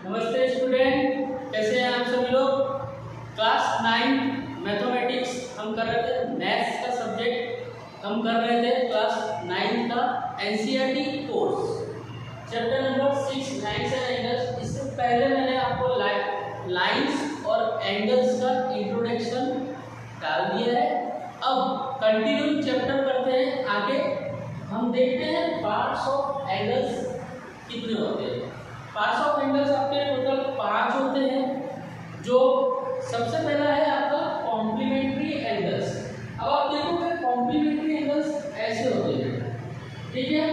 नमस्ते स्टूडेंट, कैसे हैं आप सभी लोग। क्लास 9 मैथमेटिक्स हम कर रहे थे, मैथ्स का सब्जेक्ट हम कर रहे थे क्लास 9 का NCERT course, chapter number 6 lines and angles. इससे पहले मैंने आपको लाइन्स और एंगल्स का इंट्रोडक्शन डाल दिया है। अब कंटिन्यू चैप्टर करते हैं आगे। हम देखते हैं पार्ट्स ऑफ एंगल्स कितने होते हैं। पार्ट्स ऑफ एंगल्स आपके टोटल 5 होते हैं। जो सबसे पहला है आपका कॉम्प्लीमेंट्री एंगल्स। अब आप देखोगे कॉम्प्लीमेंट्री एंगल्स ऐसे होते हैं, ठीक है।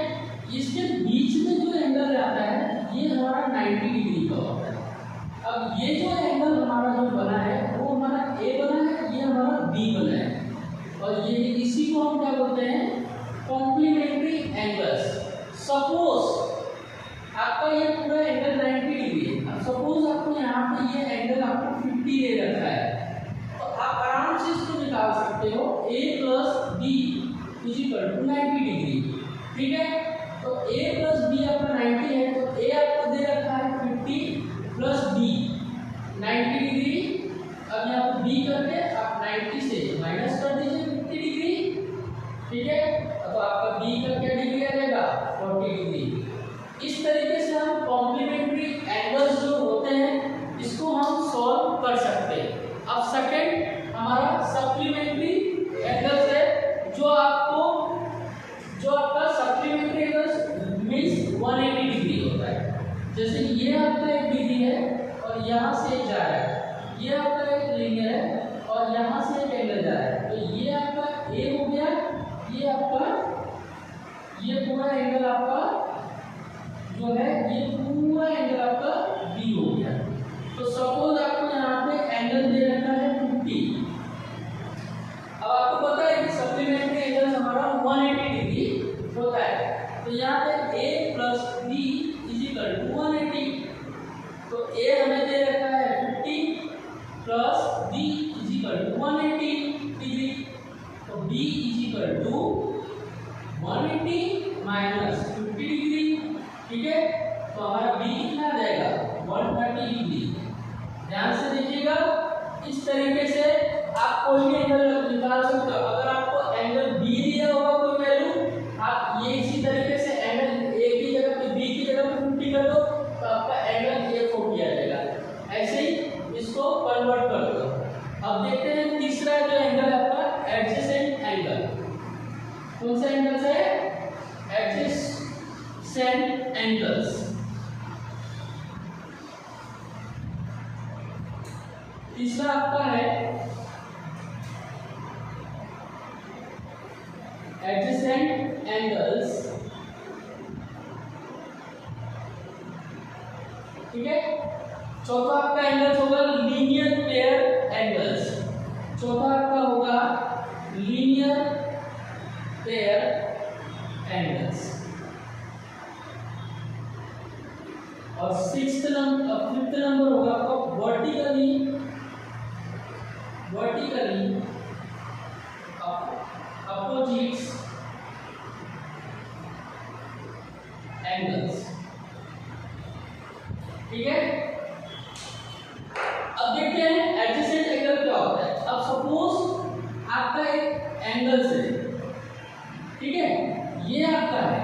इसके बीच में जो एंगल आता है ये हमारा 90 डिग्री का होता है। अब ये जो एंगल हमारा जो बना है वो हमारा ए बना है, ये हमारा बी बना है, और ये इसी को हम क्या बोलते हैं, कॉम्प्लीमेंट्री एंगल्स। सपोज आपका ये पूरा एंगल 90 डिग्री है। अब सपोज आपको यहाँ पे ये एंगल आपको 50 दे रखा है, तो आप आराम से इसको निकाल सकते हो a plus B equal to 90 degree, ठीक है। तो a प्लस बी आपका 90 है, तो a आपको दे रखा है 50 प्लस बी 90 डिग्री। अब यहाँ पे b करके आप 90 से माइनस कर दीजिए 50 डिग्री, ठीक है। तो आपका b का क्या डिग्री आ जाएगा, 40 डिग्री। इस तरीके से हम कॉम्प्लीमेंट्री एंगल्स जो होते हैं इसको हम सॉल्व कर सकते हैं। अब सेकंड हमारा सप्लीमेंट्री एंगल्स है, जो आपका सप्लीमेंट्री एंगल्स मींस 180 डिग्री होता है। जैसे ये आपका एक डिग्री है और यहाँ से जा रहा है, ये आपका एक लीनियर है और यहाँ से एक एंगल जा रहा है, तो ये आपका ए हो गया, ये आपका ये पूरा एंगल आपका जो है ये पूरा एंगल आपका बी हो गया। तो सपोज आपको यहाँ पे एंगल दे रखा है 50। अब आपको पता है कि सप्लीमेंट्री एंगल हमारा 180 डिग्री होता है, तो यहाँ पे a plus B equal to 180। तो a हमें दे रखा है 50 plus b equal to 180 degree, तो b equal to 180 minus 50 degree, ठीक है। तो हमारा b कितना आ जाएगा, 130 डिग्री। ध्यान से देखिएगा, इस तरीके से आप कोई भी एंगल निकाल सकते हो। अगर आपको एंगल b दिया होगा कोई वैल्यू, आप ये इसी तरीके से एंगल a की जगह पे b की जगह पे 50 कर दो, तो आपका एंगल a 40 आ जाएगा। ऐसे ही इसको कन्वर्ट कर दो। अब देखते हैं तीसरा जो एंगल है आपका एडजेसेंट एंगल। कौन सा एंगल है, एडजेसेंट एंगल्स। तीसरा आपका है एडजेसेंट एंगल्स, ठीक है। चौथा आपका एंगल्स होगा लीनियर पेयर एंगल्स। चौथा आपका होगा लीनियर पेयर एंगल्स। और फिफ्थ नंबर होगा आपका वर्टिकली अपोजिट्स एंगल्स, ठीक है। अब देखते हैं एडजेसेंट एंगल क्या होता है। अब सपोज आपका एक एंगल से, ठीक है, ये आपका है,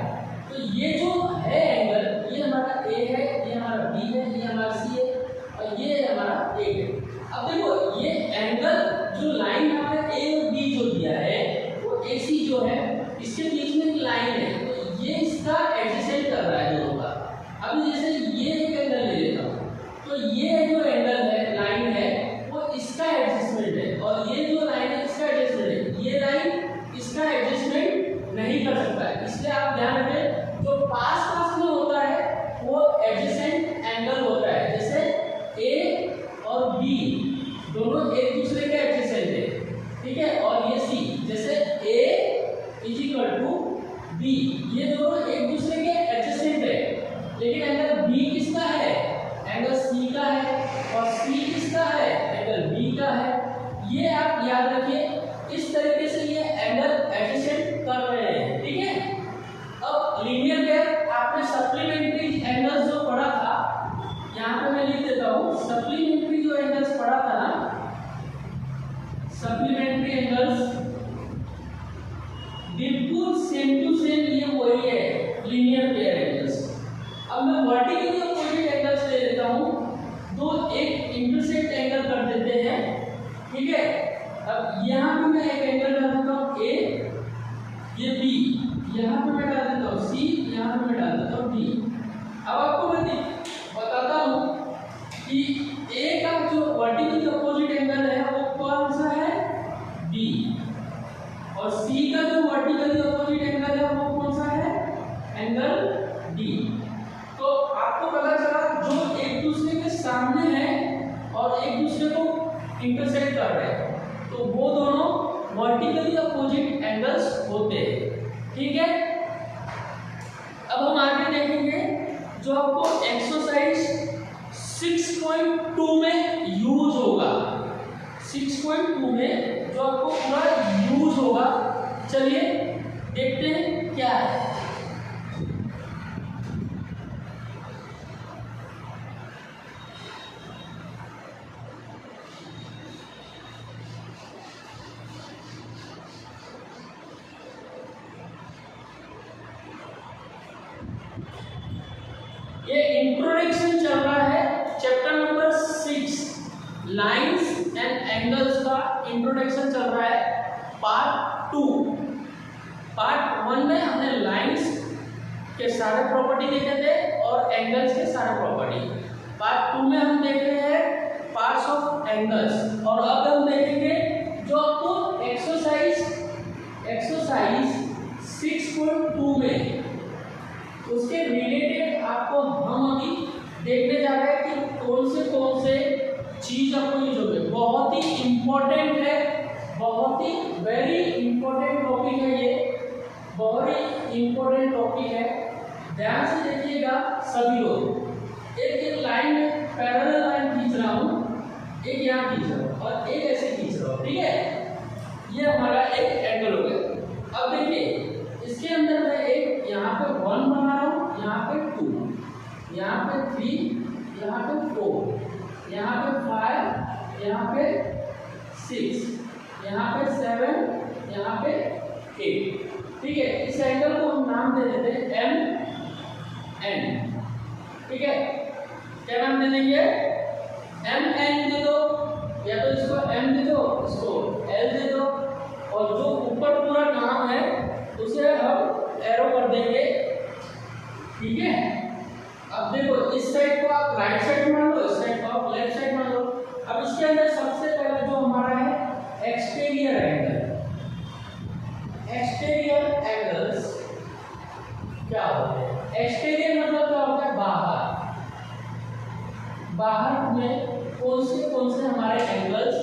तो ये जो है एंगल, ये हमारा ए है, ये हमारा बी है, ये हमारा सी है और ये हमारा ए है। अब देखो ये एंगल जो लाइन हमारा ए और बी जो दिया है वो एसी जो है, इसके बीच में एक लाइन है, तो ये इसका एडजेसेंट कर रहा है दोनों का। अभी जैसे ये एक एंगल ले लेता हूँ, तो ये जो एंगल है, लाइन है, वो इसका एडजस्टमेंट है, और ये जो लाइन है इसका एडजस्टमेंट है। ये लाइन इसका एडजस्टमेंट नहीं कर सकता है, इसलिए आप ध्यान रखें जो पास में होता है वो एडजेसेंट एंगल होता है। जैसे ए और बी दोनों एक दूसरे के एडजेसेंट है, ठीक है। और ये सी, जैसे ए इक्वल टू बी, ये दोनों एक दूसरे के एडजेसेंट है, लेकिन एंगल बी किसका है, एंगल सी का है, और सी किसका है, एंगल बी का है। ये आप याद रखिए, इस तरीके से ये एंगल एडजेसेंट कर रहे हैं, ठीक है। अब लीनियर पेयर आपने सप्लीमेंट्री एंगल्स जो पढ़ा था, यहाँ पे मैं लिख देता हूँ सप्लीमेंट्री जो एंगल्स पढ़ा था ना, सप्लीमेंट्री एंगल्स बिल्कुल सेम टू सेम ये वही है, लीनियर पेयर एंगल्स। अब मैं वर्टिकली अपोजिट एंगल्स ले लेता हूँ, दो एक इंटरसेक्ट एंगल कर देते हैं, ठीक है। अब यहाँ पे मैं एक एंगल डाल देता हूँ ए, ये बी, यहाँ पे मैं डाल देता हूँ सी, यहाँ पे मैं डाल देता हूँ डी। अब आपको मैं बताता हूँ कि ए का जो वर्टिकली अपोजिट एंगल है वो कौन सा है, बी, और सी का जो वर्टिकली अपोजिट एंगल है वो कौन सा है, एंगल डी। तो आपको पता चला जो एक दूसरे के सामने है और एक दूसरे को इंटरसेक्ट कर रहे हैं तो वो दोनों वर्टिकली अपोजिट एंगल्स होते हैं, ठीक है। अब हम आगे देखेंगे जो आपको एक्सरसाइज 6.2 में यूज होगा, 6.2 में जो आपको पूरा यूज होगा। चलिए देखते हैं क्या है। ये इंट्रोडक्शन चल रहा है chapter number 6 lines and angles का इंट्रोडक्शन चल रहा है पार्ट 2। पार्ट 1 में हमने लाइंस के सारे प्रॉपर्टी देखे थे और एंगल्स के सारे प्रॉपर्टी। पार्ट 2 में हम देख रहे हैं पार्ट्स ऑफ एंगल्स, और अब हम देखेंगे जो आपको एक्सरसाइज 6.2 में उसके रिलेटेड आपको हम अभी देखने जा रहे हैं कि कौन से चीज आपको यूज होंगे। बहुत ही इंपॉर्टेंट है, बहुत ही वेरी इंपॉर्टेंट टॉपिक है, ये बहुत ही इंपॉर्टेंट टॉपिक है। ध्यान से देखिएगा सभी लोग। एक लाइन में पैरेलल लाइन खींच रहा हूँ, एक यहाँ खींच रहा हूँ और एक ऐसे खींच रहा हूँ, ठीक है। ये हमारा एक एंगल हो गया। अब देखिए इसके अंदर मैं एक यहाँ पे 1 बना रहा हूँ, यहाँ पे 2, यहाँ पे 3, यहाँ पे 4, यहाँ पे 5, यहाँ पे 6, यहाँ पे 7, यहाँ पे 8, ठीक है। इस एंगल को हम नाम दे देते हैं एम एन, ठीक है। क्या नाम दे देंगे, एम एन दे दो, या तो इसको एम दे दो, इसको एल दे दो, और जो ऊपर पूरा नाम है उसे हम एरो कर देंगे, ठीक है। अब देखो इस साइड को आप राइट साइड मान लो, इस साइड को आप लेफ्ट साइड मान लो। अब इसके अंदर सबसे पहला जो हमारा है एक्सटीरियर एंगल। एक्सटीरियर एंगल्स क्या होते हैं, एक्सटीरियर मतलब क्या होता है, बाहर। बाहर में कौन से हमारे एंगल्स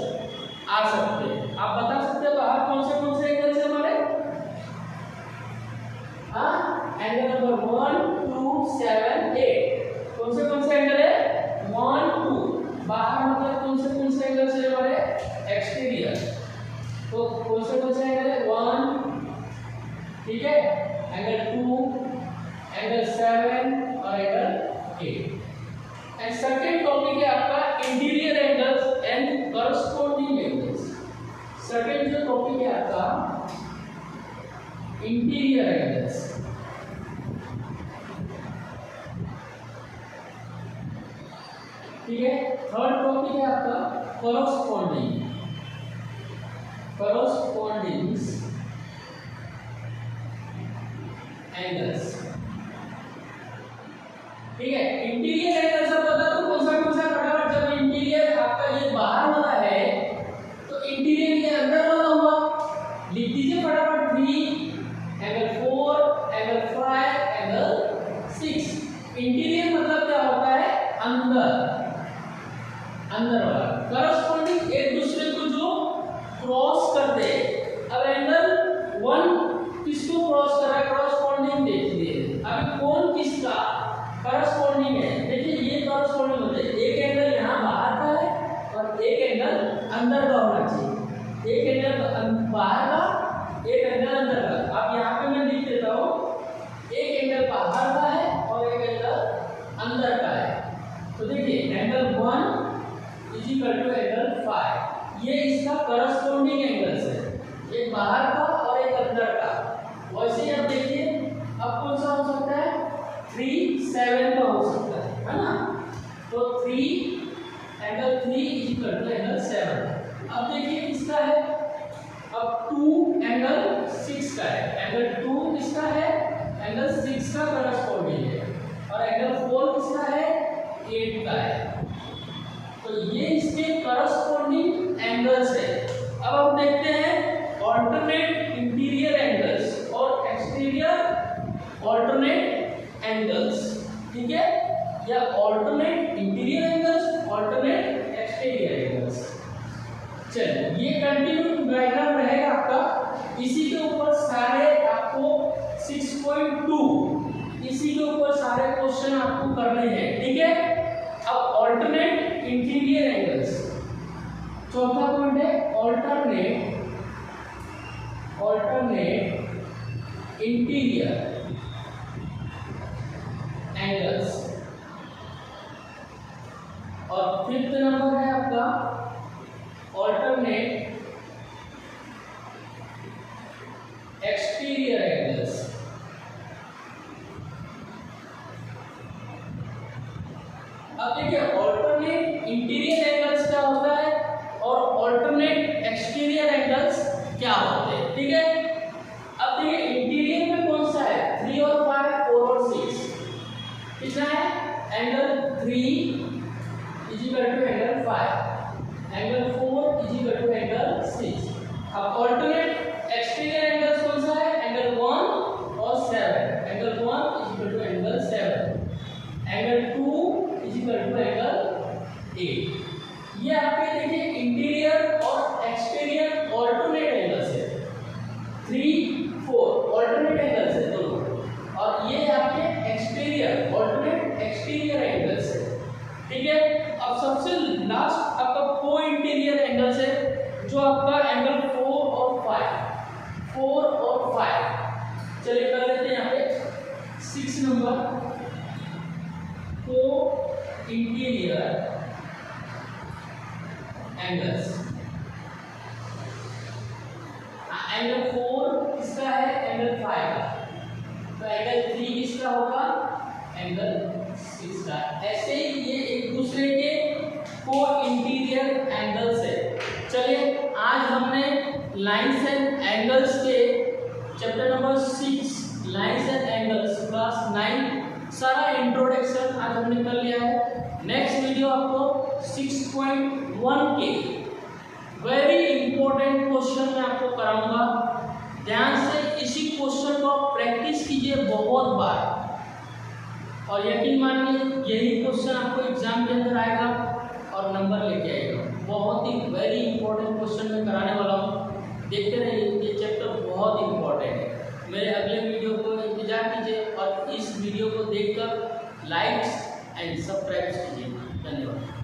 आ सकते हैं, आप बता सकते हैं बाहर कौन से एंगल्स है हमारे। एंगल नंबर 1, 2, 7, 8 कौन से एंगल है, 1, 2। बाहर मतलब कौन से एंगल है हमारे, एक्सटीरियर। तो कौन से एंगल है, 1, ठीक है, एंगल 2, एंगल 7 और एंगल 8। एंड सेकंड टॉपिक है आपका interior angles and corresponding angles. Second जो टॉपिक है आपका इंटीरियर एंगल्स, ठीक है। थर्ड टॉपिक है आपका करस्पॉन्डिंग एंगल्स, ठीक है। इंटीरियर एंगल से बता दो कौन सा फटाफट। जब इंटीरियर आपका ये बाहर वाला है तो इंटीरियर ये अंदर वाला हुआ, लिख दीजिए फटाफट। 3, एंगल 4, एंगल 5, एंगल 6। इंटीरियर मतलब क्या होता है, अंदर वाला। करस्पॉन्डिंग एक दूसरे को जो क्रॉस कर दे। अब एंगल 1 किसको क्रॉस कर रहा है, करस्पॉन्डिंग देखिए। अब कौन किसका करस्पॉन्डिंग है, देखिए ये करस्पॉन्डिंग होता है। एक एंगल यहाँ बाहर का है और एक एंगल अंदर का होना चाहिए। एक एंगल बाहर का, एक एंगल अंदर का। अब यहाँ पे मैं लिख देता हूँ, एक एंगल बाहर का है और एक एंगल अंदर का है। तो देखिए इसका करस्पॉन्डिंग एंगल्स है, एक बाहर का और एक अंदर का। वैसे ही अब देखिए अब कौन सा हो सकता है, 3 7 का हो सकता है ना। तो 3 एंगल 3 इक्वल टू एंगल 7। अब देखिए इसका है, अब 2 एंगल 6 का है, एंगल 2 किसका है, एंगल 6 का करस्पॉन्डिंग है, और एंगल 4 किसका है, 8 का है। तो ये इसके करस्पॉन्डिंग एंगल्स है। अब हम देखते हैं ऑल्टरनेट इंटीरियर एंगल्स और एक्सटीरियर ऑल्टरनेट एंगल्स, ठीक है, या alternate interior angles, alternate exterior angles. चलिए ये कंटिन्यू डायग्राम रहेगा आपका, इसी के ऊपर सारे आपको 6.2 इसी के ऊपर सारे क्वेश्चन आपको करने हैं, ठीक है। अब ऑल्टरनेट इंटीरियर एंगल्स, चौथा पॉइंट है ऑल्टरनेट इंटीरियर एंगल्स, और फिफ्थ नंबर है आपका ऑल्टरनेट एक्सटीरियर एंगल्स। अब देखिए ऑल्टरनेट इंटीरियर एंगल्स क्या होता है और ऑल्टरनेट एक्सटीरियर एंगल्स क्या होते हैं, ठीक है। अब देखिए इंटीरियर में कौन सा है, 3 और 5, 4 और 6 कितना है, angle 3 is equal to angle 5, angle 4 is equal to angle 6। अब ऑल्टरनेट एक्सटीरियर एंगल्स कौन सा है, एंगल 1 और 7, angle 1 is equal to angle 7, angle 2 is equal to angle 8। ये आपके देखिए इंटीरियर और एक्सटीरियर ऑल्टरनेट एंगल्स है, 3 4 ऑल्टरनेट एंगल्स है दोनों, और ये आपके एक्सटीरियर ऑल्टरनेट एक्सटीरियर एंगल्स है, ठीक है। अब सबसे लास्ट आपका को इंटीरियर एंगल्स है, जो आपका एंगल 4 और 5। चलिए कर लेते हैं यहाँ पे 6 नंबर को इंटीरियर एंगल्स। एंगल 4 किसका है, एंगल 5 का, तो एंगल 3 किसका होगा, एंगल 6 का। ऐसे ही ये एक दूसरे के को इंटीरियर एंगल्स है। चलिए आज हमने लाइंस एंड एंगल्स के chapter number 6 lines and angles class 9 सारा इंट्रोडक्शन आज हमने कर लिया है। नेक्स्ट वीडियो आपको 6.1 के वेरी इंपॉर्टेंट क्वेश्चन मैं आपको कराऊंगा। ध्यान से इसी क्वेश्चन को प्रैक्टिस कीजिए बहुत बार, और यकीन मानिए यही क्वेश्चन आपको एग्जाम के अंदर आएगा और नंबर लेके आएगा। बहुत ही वेरी इंपॉर्टेंट क्वेश्चन मैं कराने वाला हूँ, देखते रहिए, ये चैप्टर बहुत इंपॉर्टेंट है। मेरे अगले वीडियो को इंतजार कीजिए और इस वीडियो को देखकर लाइक्स एंड सब्सक्राइब कीजिए। धन्यवाद।